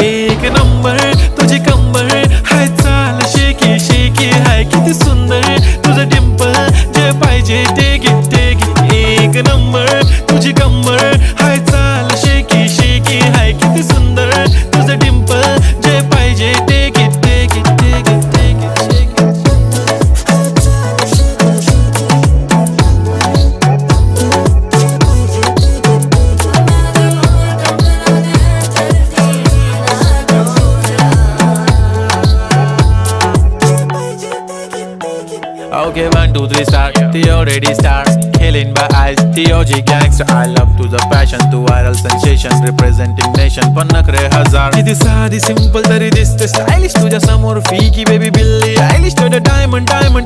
एक नंबर तुझी कंबर हाय, चाल शेकी शेकी हाय, किती सुंदर तुझं डिंपल, जे पाहिजे ते घे ते घे. एक नंबर तुझी कंबर हाय, चाल शेकी शेकी हाय, किती सुंदर तुझं डिंपल, जे पाहिजे ते घे ते घे ते घे ते घे. Okay, 1, 2, 3 start. The already start. Killing by eyes. The OG gangster. I love to the passion, to viral sensation, representing nation. पण नखरे हजार. किती साधी सिंपल तरी दिसते स्टायलिश तुझ्या समोर, फीकी बेबी बिल्ली आयलिश. तो डायमंड डायमंड